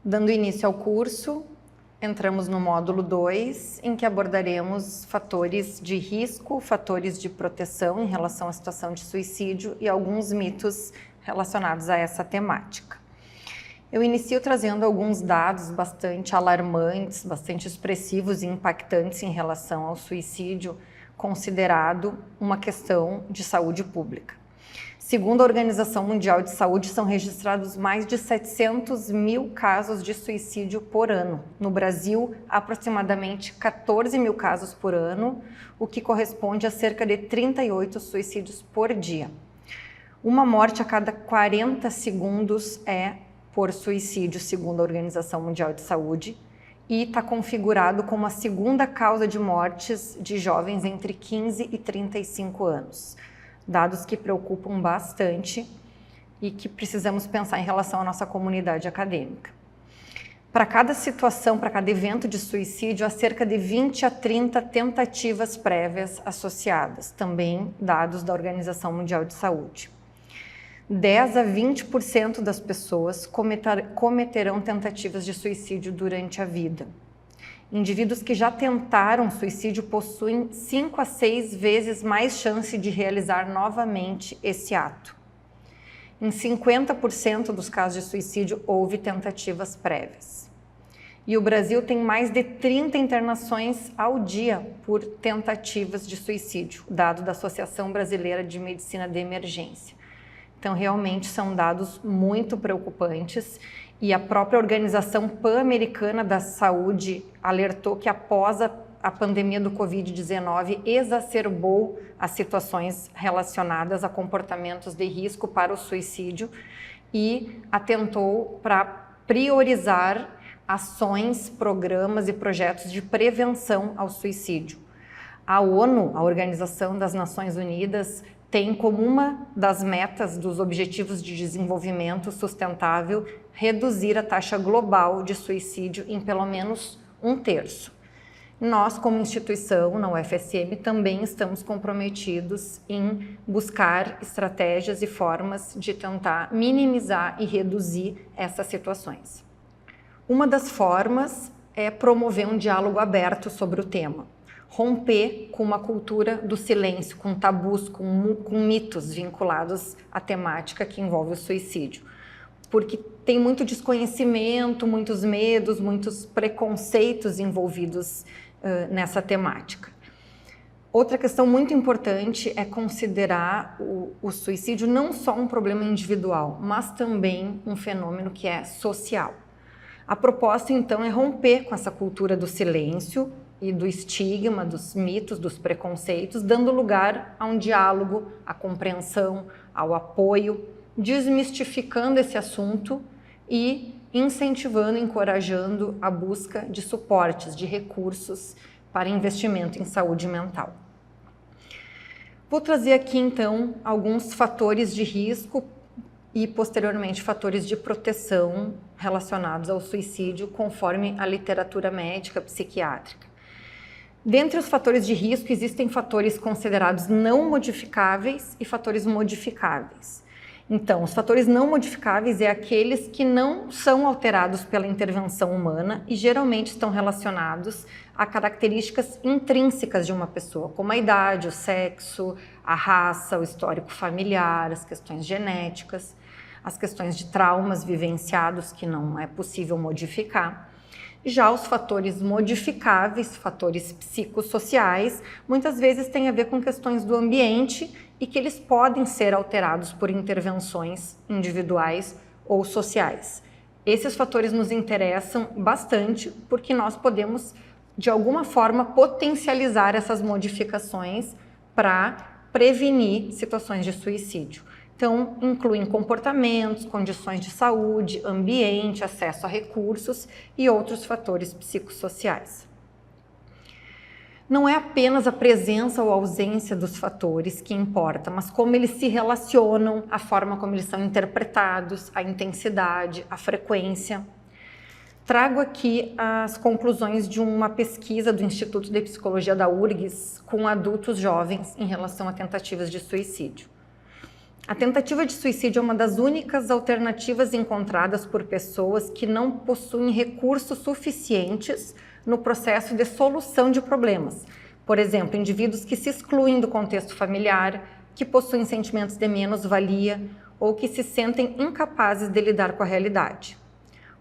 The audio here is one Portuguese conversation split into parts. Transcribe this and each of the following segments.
Dando início ao curso, entramos no módulo 2, em que abordaremos fatores de risco, fatores de proteção em relação à situação de suicídio e alguns mitos relacionados a essa temática. Eu inicio trazendo alguns dados bastante alarmantes, bastante expressivos e impactantes em relação ao suicídio, considerado uma questão de saúde pública. Segundo a Organização Mundial de Saúde, são registrados mais de 700 mil casos de suicídio por ano. No Brasil, aproximadamente 14 mil casos por ano, o que corresponde a cerca de 38 suicídios por dia. Uma morte a cada 40 segundos é por suicídio, segundo a Organização Mundial de Saúde, e está configurado como a segunda causa de mortes de jovens entre 15 e 35 anos. Dados que preocupam bastante e que precisamos pensar em relação à nossa comunidade acadêmica. Para cada situação, para cada evento de suicídio, há cerca de 20 a 30 tentativas prévias associadas, também dados da Organização Mundial de Saúde. 10 a 20% das pessoas cometerão tentativas de suicídio durante a vida. Indivíduos que já tentaram suicídio possuem 5 a 6 vezes mais chance de realizar novamente esse ato. Em 50% dos casos de suicídio houve tentativas prévias. E o Brasil tem mais de 30 internações ao dia por tentativas de suicídio, dado da Associação Brasileira de Medicina de Emergência. Então, realmente são dados muito preocupantes e a própria Organização Pan-Americana da Saúde alertou que após a pandemia do Covid-19 exacerbou as situações relacionadas a comportamentos de risco para o suicídio e atentou para priorizar ações, programas e projetos de prevenção ao suicídio. A ONU, a Organização das Nações Unidas, tem como uma das metas dos Objetivos de Desenvolvimento Sustentável reduzir a taxa global de suicídio em pelo menos 1/3. Nós, como instituição, na UFSM, também estamos comprometidos em buscar estratégias e formas de tentar minimizar e reduzir essas situações. Uma das formas é promover um diálogo aberto sobre o tema. Romper com uma cultura do silêncio, com tabus, com mitos vinculados à temática que envolve o suicídio. Porque tem muito desconhecimento, muitos medos, muitos preconceitos envolvidos nessa temática. Outra questão muito importante é considerar o suicídio não só um problema individual, mas também um fenômeno que é social. A proposta, então, é romper com essa cultura do silêncio e do estigma, dos mitos, dos preconceitos, dando lugar a um diálogo, à compreensão, ao apoio, desmistificando esse assunto e incentivando, encorajando a busca de suportes, de recursos para investimento em saúde mental. Vou trazer aqui, então, alguns fatores de risco e, posteriormente, fatores de proteção relacionados ao suicídio, conforme a literatura médica psiquiátrica. Dentre os fatores de risco, existem fatores considerados não modificáveis e fatores modificáveis. Então, os fatores não modificáveis é aqueles que não são alterados pela intervenção humana e geralmente estão relacionados a características intrínsecas de uma pessoa, como a idade, o sexo, a raça, o histórico familiar, as questões genéticas, as questões de traumas vivenciados que não é possível modificar. Já os fatores modificáveis, fatores psicossociais, muitas vezes têm a ver com questões do ambiente e que eles podem ser alterados por intervenções individuais ou sociais. Esses fatores nos interessam bastante porque nós podemos, de alguma forma, potencializar essas modificações para prevenir situações de suicídio. Então, incluem comportamentos, condições de saúde, ambiente, acesso a recursos e outros fatores psicossociais. Não é apenas a presença ou ausência dos fatores que importa, mas como eles se relacionam, a forma como eles são interpretados, a intensidade, a frequência. Trago aqui as conclusões de uma pesquisa do Instituto de Psicologia da URGS com adultos jovens em relação a tentativas de suicídio. A tentativa de suicídio é uma das únicas alternativas encontradas por pessoas que não possuem recursos suficientes no processo de solução de problemas. Por exemplo, indivíduos que se excluem do contexto familiar, que possuem sentimentos de menos-valia ou que se sentem incapazes de lidar com a realidade.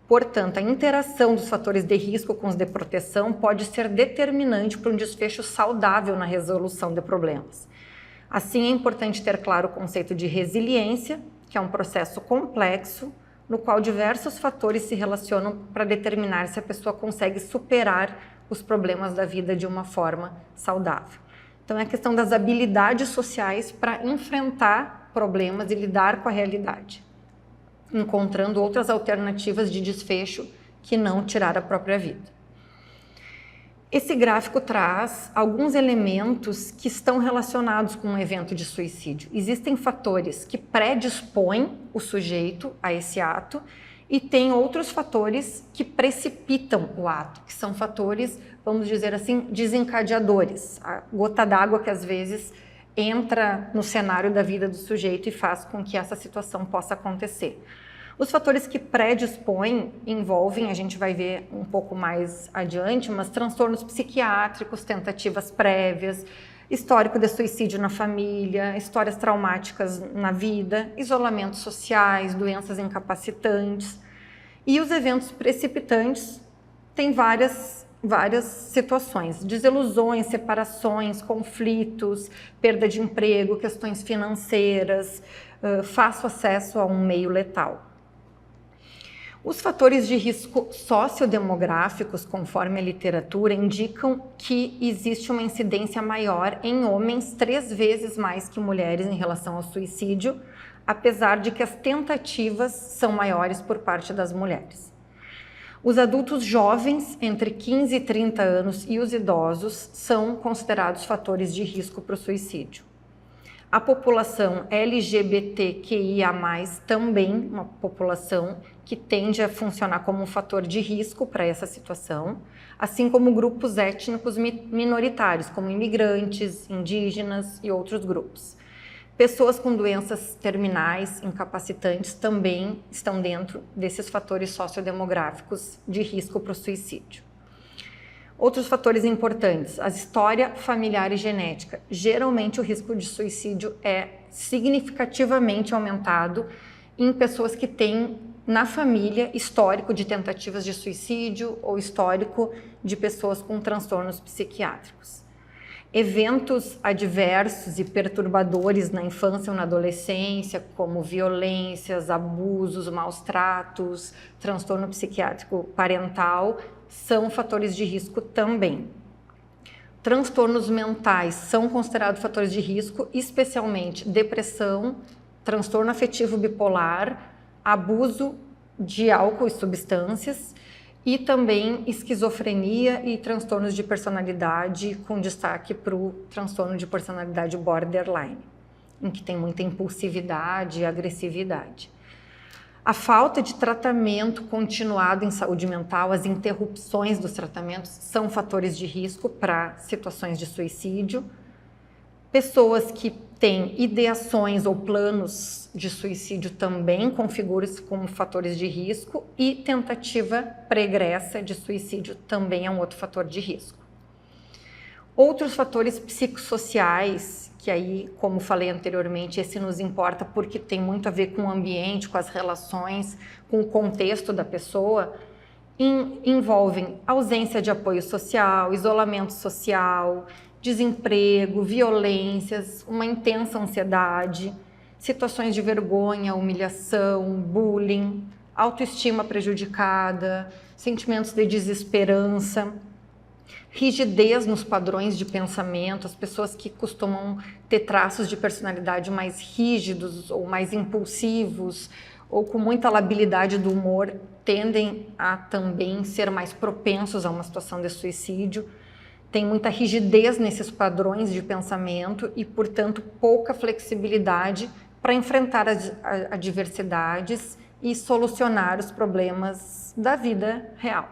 Portanto, a interação dos fatores de risco com os de proteção pode ser determinante para um desfecho saudável na resolução de problemas. Assim, é importante ter claro o conceito de resiliência, que é um processo complexo, no qual diversos fatores se relacionam para determinar se a pessoa consegue superar os problemas da vida de uma forma saudável. Então, é a questão das habilidades sociais para enfrentar problemas e lidar com a realidade, encontrando outras alternativas de desfecho que não tirar a própria vida. Esse gráfico traz alguns elementos que estão relacionados com um evento de suicídio. Existem fatores que predispõem o sujeito a esse ato e tem outros fatores que precipitam o ato, que são fatores, vamos dizer assim, desencadeadores. A gota d'água que às vezes entra no cenário da vida do sujeito e faz com que essa situação possa acontecer. Os fatores que predispõem envolvem, a gente vai ver um pouco mais adiante, mas transtornos psiquiátricos, tentativas prévias, histórico de suicídio na família, histórias traumáticas na vida, isolamentos sociais, doenças incapacitantes. E os eventos precipitantes têm várias situações, desilusões, separações, conflitos, perda de emprego, questões financeiras, fácil acesso a um meio letal. Os fatores de risco sociodemográficos, conforme a literatura, indicam que existe uma incidência maior em homens 3 vezes mais que mulheres em relação ao suicídio, apesar de que as tentativas são maiores por parte das mulheres. Os adultos jovens, entre 15 e 30 anos, e os idosos são considerados fatores de risco para o suicídio. A população LGBTQIA+, também uma população que tende a funcionar como um fator de risco para essa situação, assim como grupos étnicos minoritários, como imigrantes, indígenas e outros grupos. Pessoas com doenças terminais, incapacitantes, também estão dentro desses fatores sociodemográficos de risco para o suicídio. Outros fatores importantes, a história familiar e genética. Geralmente o risco de suicídio é significativamente aumentado em pessoas que têm na família histórico de tentativas de suicídio ou histórico de pessoas com transtornos psiquiátricos. Eventos adversos e perturbadores na infância ou na adolescência, como violências, abusos, maus tratos, transtorno psiquiátrico parental, são fatores de risco também. Transtornos mentais são considerados fatores de risco, especialmente depressão, transtorno afetivo bipolar, abuso de álcool e substâncias e também esquizofrenia e transtornos de personalidade, com destaque para o transtorno de personalidade borderline, em que tem muita impulsividade e agressividade. A falta de tratamento continuado em saúde mental, as interrupções dos tratamentos são fatores de risco para situações de suicídio. Pessoas que têm ideações ou planos de suicídio também configuram-se como fatores de risco e tentativa pregressa de suicídio também é um outro fator de risco. Outros fatores psicossociais, que aí, como falei anteriormente, esse nos importa porque tem muito a ver com o ambiente, com as relações, com o contexto da pessoa, envolvem ausência de apoio social, isolamento social, desemprego, violências, uma intensa ansiedade, situações de vergonha, humilhação, bullying, autoestima prejudicada, sentimentos de desesperança, rigidez nos padrões de pensamento, as pessoas que costumam ter traços de personalidade mais rígidos ou mais impulsivos ou com muita labilidade do humor tendem a também ser mais propensos a uma situação de suicídio. Tem muita rigidez nesses padrões de pensamento e, portanto, pouca flexibilidade para enfrentar as adversidades e solucionar os problemas da vida real.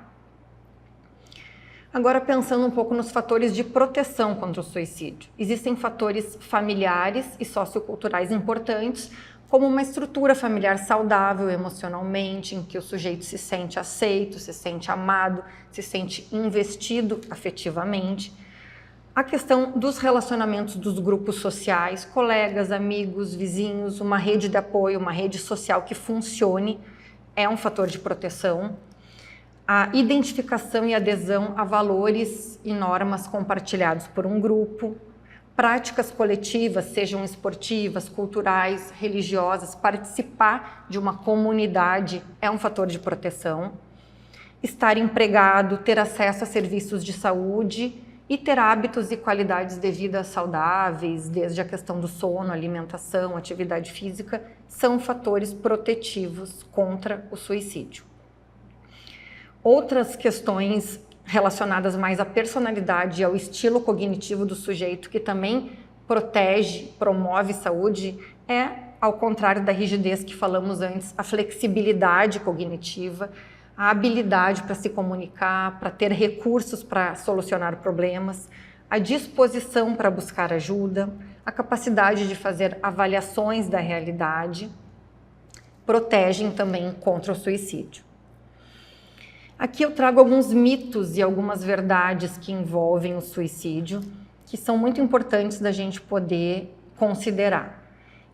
Agora, pensando um pouco nos fatores de proteção contra o suicídio. Existem fatores familiares e socioculturais importantes, como uma estrutura familiar saudável emocionalmente, em que o sujeito se sente aceito, se sente amado, se sente investido afetivamente. A questão dos relacionamentos dos grupos sociais, colegas, amigos, vizinhos, uma rede de apoio, uma rede social que funcione, é um fator de proteção. A identificação e adesão a valores e normas compartilhados por um grupo, práticas coletivas, sejam esportivas, culturais, religiosas, participar de uma comunidade é um fator de proteção. Estar empregado, ter acesso a serviços de saúde e ter hábitos e qualidades de vida saudáveis, desde a questão do sono, alimentação, atividade física, são fatores protetivos contra o suicídio. Outras questões relacionadas mais à personalidade e ao estilo cognitivo do sujeito, que também protege, promove saúde, é, ao contrário da rigidez que falamos antes, a flexibilidade cognitiva, a habilidade para se comunicar, para ter recursos para solucionar problemas, a disposição para buscar ajuda, a capacidade de fazer avaliações da realidade, protegem também contra o suicídio. Aqui eu trago alguns mitos e algumas verdades que envolvem o suicídio, que são muito importantes da gente poder considerar.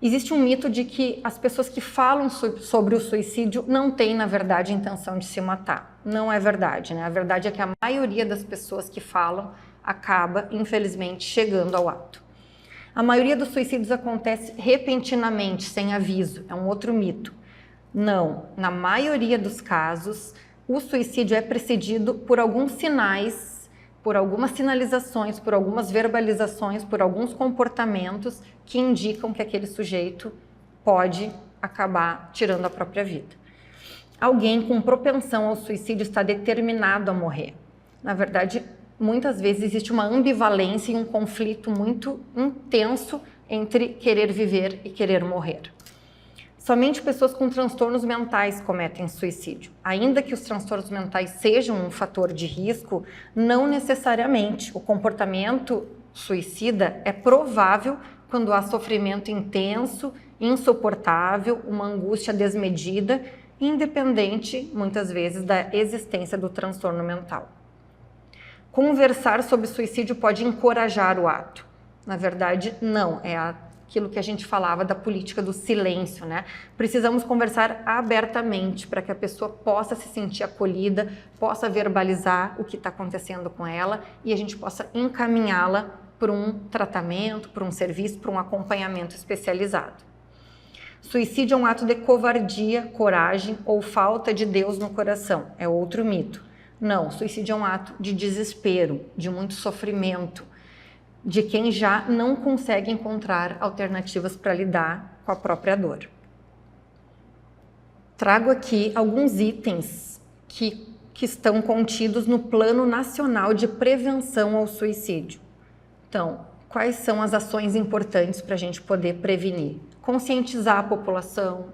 Existe um mito de que as pessoas que falam sobre o suicídio não têm, na verdade, intenção de se matar. Não é verdade, né? A verdade é que a maioria das pessoas que falam acaba, infelizmente, chegando ao ato. A maioria dos suicídios acontece repentinamente, sem aviso. É um outro mito. Não, na maioria dos casos, o suicídio é precedido por alguns sinais, por algumas sinalizações, por algumas verbalizações, por alguns comportamentos que indicam que aquele sujeito pode acabar tirando a própria vida. Alguém com propensão ao suicídio está determinado a morrer. Na verdade, muitas vezes existe uma ambivalência e um conflito muito intenso entre querer viver e querer morrer. Somente pessoas com transtornos mentais cometem suicídio. Ainda que os transtornos mentais sejam um fator de risco, não necessariamente. O comportamento suicida é provável quando há sofrimento intenso, insuportável, uma angústia desmedida, independente, muitas vezes, da existência do transtorno mental. Conversar sobre suicídio pode encorajar o ato. Na verdade, não. É aquilo que a gente falava da política do silêncio, né? Precisamos conversar abertamente para que a pessoa possa se sentir acolhida, possa verbalizar o que está acontecendo com ela e a gente possa encaminhá-la por um tratamento, por um serviço, por um acompanhamento especializado. Suicídio é um ato de covardia, coragem ou falta de Deus no coração. É outro mito. Não, suicídio é um ato de desespero, de muito sofrimento, de quem já não consegue encontrar alternativas para lidar com a própria dor. Trago aqui alguns itens que estão contidos no Plano Nacional de Prevenção ao Suicídio. Então, quais são as ações importantes para a gente poder prevenir? Conscientizar a população,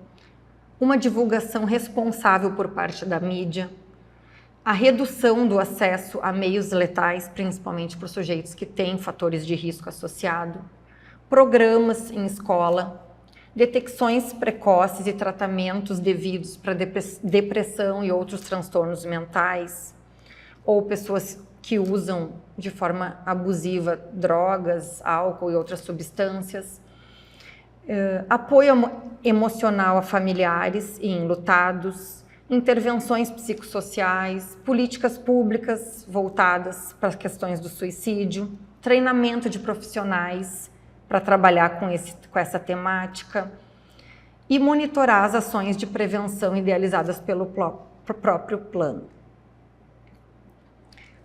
uma divulgação responsável por parte da mídia, a redução do acesso a meios letais, principalmente para os sujeitos que têm fatores de risco associado, programas em escola, detecções precoces e tratamentos devidos para depressão e outros transtornos mentais, ou pessoas que usam de forma abusiva drogas, álcool e outras substâncias, apoio emocional a familiares e enlutados, intervenções psicossociais, políticas públicas voltadas para as questões do suicídio, treinamento de profissionais para trabalhar com essa temática e monitorar as ações de prevenção idealizadas pelo próprio plano.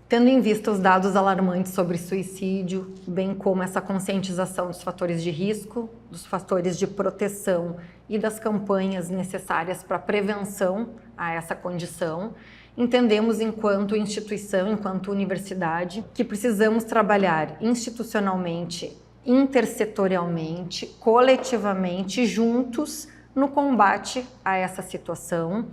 Tendo em vista os dados alarmantes sobre suicídio, bem como essa conscientização dos fatores de risco, dos fatores de proteção e das campanhas necessárias para a prevenção a essa condição, entendemos enquanto instituição, enquanto universidade, que precisamos trabalhar institucionalmente, intersetorialmente, coletivamente, juntos no combate a essa situação,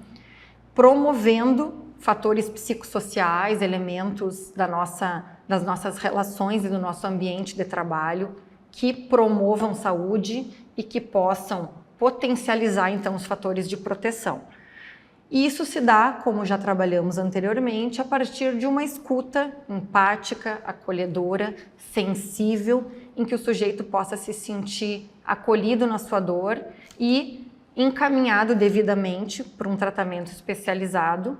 promovendo fatores psicossociais, elementos das nossas relações e do nosso ambiente de trabalho que promovam saúde e que possam potencializar, então, os fatores de proteção. E isso se dá, como já trabalhamos anteriormente, a partir de uma escuta empática, acolhedora, sensível, em que o sujeito possa se sentir acolhido na sua dor e encaminhado devidamente para um tratamento especializado,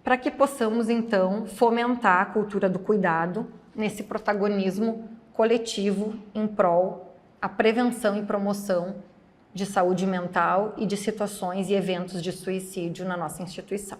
para que possamos, então, fomentar a cultura do cuidado nesse protagonismo coletivo em prol a prevenção e promoção de saúde mental e de situações e eventos de suicídio na nossa instituição.